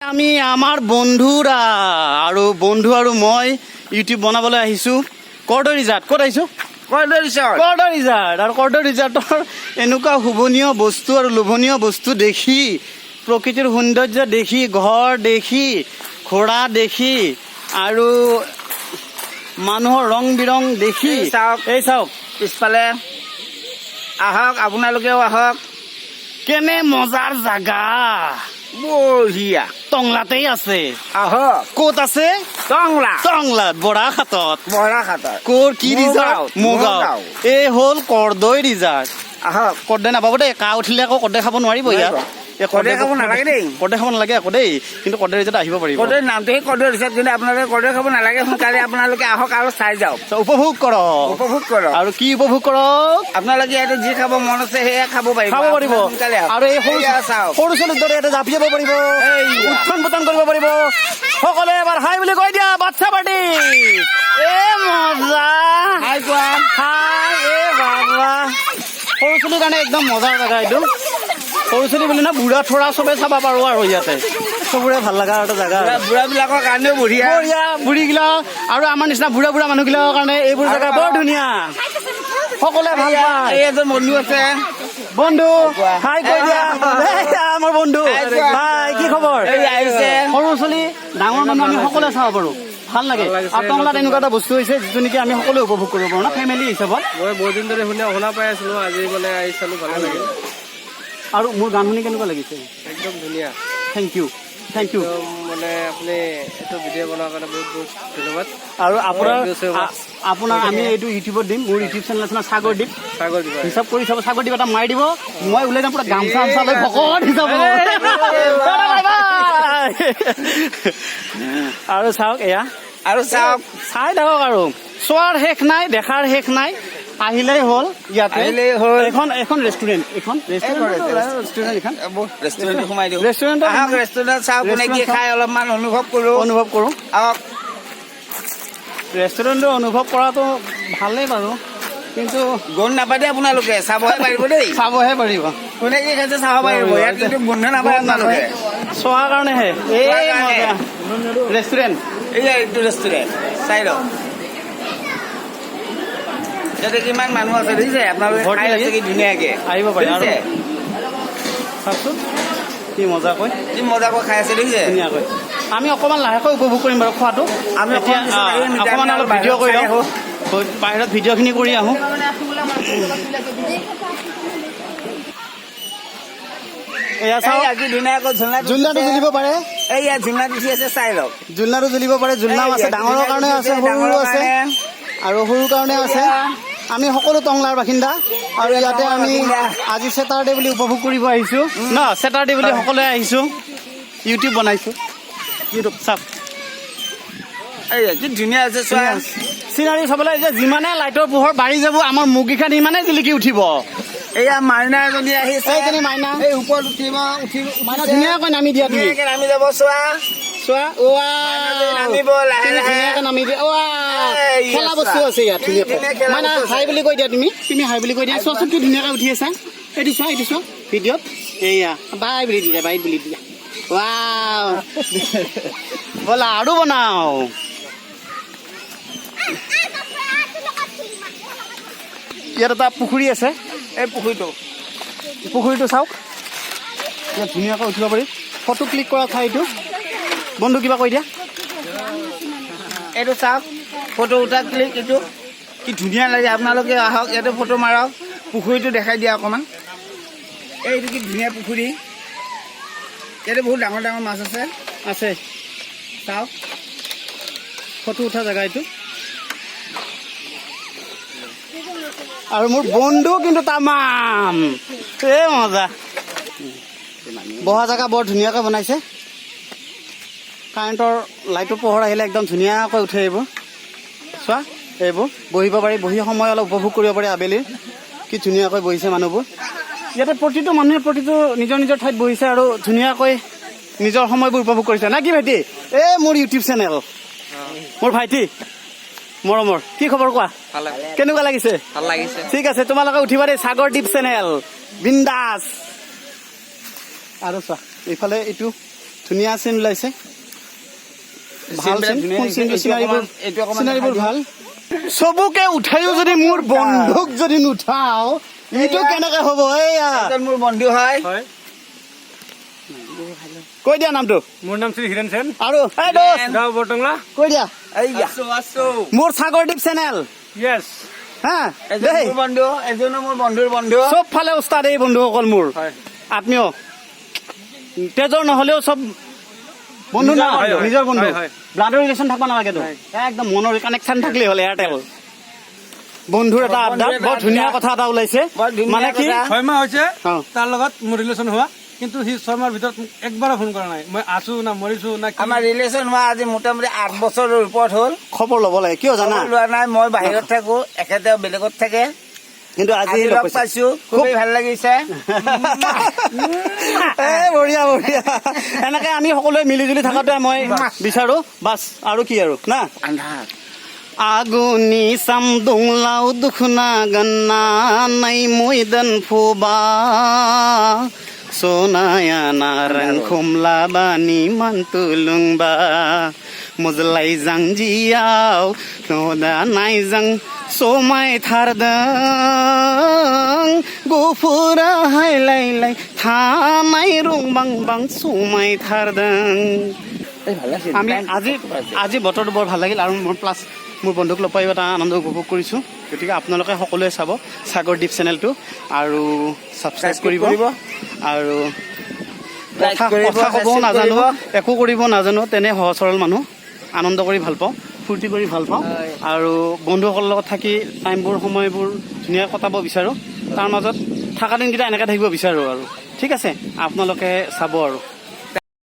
আমি আমাৰ বন্ধুৰা আৰু বন্ধু আৰু মই ইউটিউব বনাবলৈ আহিছোঁ কৰ্দৈ ৰিজাৰ্ট। ক'ত আহিছোঁ? কৰ্দৈ ৰিজাৰ্ট। আৰু কৰ্দৈ ৰিজাৰ্টৰ এনেকুৱা শুভনীয় বস্তু আৰু লোভনীয় বস্তু দেখি, প্ৰকৃতিৰ সৌন্দৰ্য দেখি, ঘৰ দেখি, ঘোঁৰা দেখি আৰু মানুহৰ ৰং বিৰং দেখি এই চাওক পিছফালে আহক, আপোনালোকেও আহক। কেনে মজাৰ জাগা, বঢ়িয়া। টংলাতেই আছে। আহক। ক'ত আছে? টংলাত বৰাঘাটত। ক'ৰ কি ৰিজাৰ্ট? মোগাঁও। এই হ'ল কৰ্দৈ ৰিজাৰ্ট। আহক। কৰ্দৈ নাপাব দেই, কাহ উঠিলে আকৌ কৰ্দৈ খাব নোৱাৰিব ইয়াত। কৰ্দৈ খাব নালাগে দেই। কৰ্দৈ খাব নালাগে আকৌ দেই, কিন্তু কৰ্দৈ ৰিজাৰ্ট আহিব পাৰিব। কৰ্দৈ নামটোহে কৰ্দৈ ৰিজাৰ্ট, কিন্তু আপোনালোকে কৰ্দৈ খাব নালাগে। সোনকালে আপোনালোকে আহক আৰু চাই যাওক, উপভোগ কৰক। আৰু কি উপভোগ কৰক? আপোনালোকে ইয়াতে যি খাব মন আছে সেয়া খাব পাৰিব। আৰু এই সৰু ছোৱালীৰ দৰে ইয়াতে জাপি যাব পাৰিব, উত্থান পতন কৰিব পাৰিব। সকলোৱে এবাৰ হাই বুলি কৈ দিয়া, বাচ্ছা পাৰ্টি। এ মজা। হাই কোৱা। হাই। এ বাবা, সৰু ছোৱালীৰ কাৰণে একদম মজাৰ জেগা এইটো। সৰু ছোৱালী বুলি না, বুঢ়া থোৰা চবে চাব পাৰো আৰু ইয়াতে চবৰে ভাল লগা এটা জেগা। বুঢ়াবিলাকৰ কাৰণেও বঢ়িয়া। বুঢ়ীগিলাক আৰু আমাৰ নিচিনা বুঢ়া মানুহবিলাকৰ কাৰণে এইবোৰ জেগা বৰ ধুনীয়া। সকলোৱে ভাল পায়। এই এজন বন্ধু আছে। বন্ধু হাই কৈ দিয়া। আমাৰ বন্ধু হাই, কি খবৰ? সৰু ছোৱালী ডাঙৰ মানুহ আমি সকলোৱে চাব পাৰো, ভাল লাগে। আৰু টংলাত এনেকুৱা এটা বস্তু হৈছে যিটো নেকি আমি সকলোৱে উপভোগ কৰিব পাৰো না, ফেমিলি হিচাপত। মই বহুত দিন ধৰি শুনা পাই আছিলো, আজি মানে আহি চালো, ভালে লাগিল। আৰু মোৰ গান শুনি কেনেকুৱা লাগিছে? একদম ধুনীয়া। Thank you. মানে আপুনি এইটো ভিডিঅ' বনোৱাৰ কাৰণে বহুত বহুত ধন্যবাদ। আৰু আপোনাৰ আমি এইটো ইউটিউবত দিম, মোৰ ইউটিউব চেনেল আছে সাগৰদ্বীপ। হিচাপ কৰি চাব, সাগৰদ্বীপ এটা মাৰি দিব, মই ওলাই যাম পুৰা গামচা লৈ ভকত হিচাপ। আৰু চাওক এয়া, আৰু চাওক, চাই থাকক আৰু চোৱাৰ শেষ নাই, দেখাৰ শেষ নাই। আহিলেই হ'ল ইয়াতে। এখন ৰেষ্টুৰেণ্ট, অলপমান অনুভৱ কৰো। আহক। ৰেষ্টুৰেণ্টৰ অনুভৱ কৰাটো ভালেই বাৰু, কিন্তু গোন্ধ নাপায় দেই আপোনালোকে, চাবহে পাৰিব দেই। চাবহে পাৰিব, কোনে কি খাইছে চাব পাৰিব। ইয়াত কিন্তু গোন্ধ নাপায় আপোনালোকে, চোৱাৰ কাৰণেহে। এই ৰেষ্টুৰেণ্ট, এইটো ৰেষ্টুৰেণ্ট চাই লওক। ইয়াতে কিমান মানুহ আছে দেখিছে আপোনালোকে, খাই আছে কি ধুনীয়াকে। আহিব পাৰে চাওকচোন, কি মজাকৈ খাই আছে দেখিছে ধুনীয়াকৈ। আমি অকণমান লাহেকৈ উপভোগ কৰিম বাৰু খোৱাটো। আমি অকণমান অলপ ভিডিঅ' কৰি আহোঁ, বাহিৰত ভিডিঅ'খিনি কৰি আহোঁ। এয়া চাওক, ধুনীয়াকৈ জোলনাটো জ্বলিব পাৰে। এইয়া ঝুলনাত উঠি আছে, চাই লওক। জোলনাটো জ্বলিব পাৰে, জোলনা আছে, ডাঙৰৰ কাৰণে আছে, সৰুৰো আছে আৰু সৰুৰ কাৰণে আছে। আমি সকলো টংলাৰ বাসিন্দা আৰু ইয়াতে আমি আজি ছেটাৰডে বুলি উপভোগ কৰিব আহিছোঁ ন, ছেটাৰডে বুলি সকলোৱে আহিছোঁ, ইউটিউব বনাইছোঁ। ইউটিউব চাওক, কি ধুনীয়া আছে চোৱা। চিনাৰী চাবলৈ যে যিমানে লাইটৰ পোহৰ বাঢ়ি যাব, আমাৰ মুখকেইখন ইমানে জিলিকি উঠিব। এয়া মাইনা এজনী আহিছে, মাইনা এই ওপৰত উঠিব, মাইনা ধুনীয়াকৈ নামি দিয়া, তুমি নামি যাব। চোৱা নামিব লাহে লাহে, নামি দিয়া। খেলা বস্তু আছে ইয়াত ধুনীয়াকৈ। মাইনা হাই বুলি কৈ দিয়া, তুমি হাই বুলি কৈ দিয়া। চোৱাচোন কি ধুনীয়াকৈ উঠি আছা, এইটো চোৱা ভিডিঅ'ত। এয়া বাই বুলি দিয়া, ব'লা আৰু বনাও। ইয়াত এটা পুখুৰী আছে, এই পুখুৰীটো চাওক, ইয়াত ধুনীয়াকৈ উঠিব পাৰি। ফটো ক্লিক কৰা ঠাই এইটো। বন্ধু কিবা কৈ দিয়া। এইটো চাওক, ফটো উঠা ক্লিক, এইটো কি ধুনীয়া লাগে। আপোনালোকে আহক, ইয়াতে ফটো মাৰক, পুখুৰীটো দেখাই দিয়া অকণমান। এইটো কি ধুনীয়া পুখুৰী, ইয়াতে বহুত ডাঙৰ ডাঙৰ মাছ আছে। চাওক, ফটো উঠা জেগা এইটো। আৰু মোৰ বন্ধু কিন্তু তামাম, এই মজা। বহা জেগা বৰ ধুনীয়াকৈ বনাইছে, কাৰেণ্টৰ লাইটৰ পোহৰ আহিলে একদম ধুনীয়াকৈ উঠে এইবোৰ। চোৱা, এইবোৰ বহিব পাৰি, বহি সময় অলপ উপভোগ কৰিব পাৰি আবেলিৰ। কি ধুনীয়াকৈ বহিছে মানুহবোৰ ইয়াতে। প্ৰতিটো মানুহে প্ৰতিটো নিজৰ নিজৰ ঠাইত বহিছে আৰু ধুনীয়াকৈ নিজৰ সময়বোৰ উপভোগ কৰিছে না কি ভাইটি? এই মোৰ ইউটিউব চেনেল, মোৰ ভাইটি মৰমৰ, কি খবৰ কোৱা? কেনেকুৱা লাগিছে? ভাল লাগিছে। ঠিক আছে, তোমালোকে উঠিবা দেই, সাগৰদ্বীপ চেনেল বিন্দাছ। আৰু চোৱা এইফালে এইটো ধুনীয়া চিন ওলাইছে ভাল চিন কোন চিনটো চিনাৰীবোৰ ভাল চবকে উঠাইও যদি মোৰ বন্ধুক যদি নুঠাও এইটো কেনেকে হ'ব এয়া মোৰ বন্ধু হয় কৈ দিয়া নামটো মোৰ নাম শ্ৰী হীৰেণ সেন আৰু এই দোস্ত গাঁও বৰটংলা কৈ দিয়া আছো মোৰ সাগৰদ্বীপ চেনেল য়েছ হা এজন মোৰ বন্ধু এজনো মোৰ বন্ধুৰ বন্ধু চব ফালে উস্তাদ এই বন্ধুসকল মোৰ হয় আত্মীয় তেজৰ নহলেও চব বন্ধু না হয়, হয়। নিজৰ বন্ধু হয়, হয়। ব্লাডৰ ৰিলেশ্যন থাকিব নালাগেতো একদম মনৰ কানেকশ্যন থাকিলে হ'ল এয়াৰটেল বন্ধুৰ এটা আড্ডা বন্ধুৰ এটা বৰ ধুনীয়া আড্ডা। কথা এটা ওলাইছে বৰ ধুনীয়া মানে কি কথা। 6 মাহ হৈছে অ। তাৰ লগত মোৰ ৰিলেশ্যন হোৱা কিন্তু সি 6 মাহৰ ভিতৰত মোক একবাৰো ফোন কৰা নাই মই আছো না মৰিছো না কি আমাৰ ৰিলেশ্যন হোৱা আজি মোটামুটি 8 বছৰৰ ওপৰত হ'ল খবৰ ল'ব লাগে কিয় জানা খবৰ লোৱা নাই মই বাহিৰত থাকো এখেতে বেলেগত থাকে কিন্তু আজি আজি লগ লগ পাইছো। পাইছো খুবেই ভাল লাগিছে এ বঢ়িয়া বঢ়িয়া এনেকে আমি সকলোৱে মিলি জুলি থকাটোৱে মই বিচাৰো বাছ আৰু কি আৰু না আন্ধাৰ আগুনি সামদুংলাও দুখনা গন্না নাই ময়দান ফোবা সোনায়া নারং খুমলা বানি মান্তুলুংবা মুজলাই জাং জিয়াও নোদা নাই জাং সোমাই থারদং গুফুরা হাইলাইলাই থানাই রুং বাং বাং সোমাই থারদং আমি আজি বতৰটো বৰ ভাল লাগিল আৰু মোৰ প্লাছ মোৰ বন্ধুক লগ পাই এটা আনন্দ উপভোগ কৰিছোঁ গতিকে আপোনালোকে সকলোৱে চাব সাগৰদ্বীপ চেনেলটো আৰু ছাবস্ক্ৰাইব কৰিব আৰু কথা ক'বও নাজানো একো কৰিব নাজানো তেনে সহজ সৰল মানুহ আনন্দ কৰি ভাল পাওঁ ফূৰ্তি কৰি ভাল পাওঁ আৰু বন্ধুসকলৰ লগত থাকি টাইমবোৰ সময়বোৰ ধুনীয়াকৈ কটাব বিচাৰোঁ তাৰ মাজত থকা দিনকেইটা এনেকৈ থাকিব বিচাৰোঁ আৰু ঠিক আছে আপোনালোকে চাব আৰু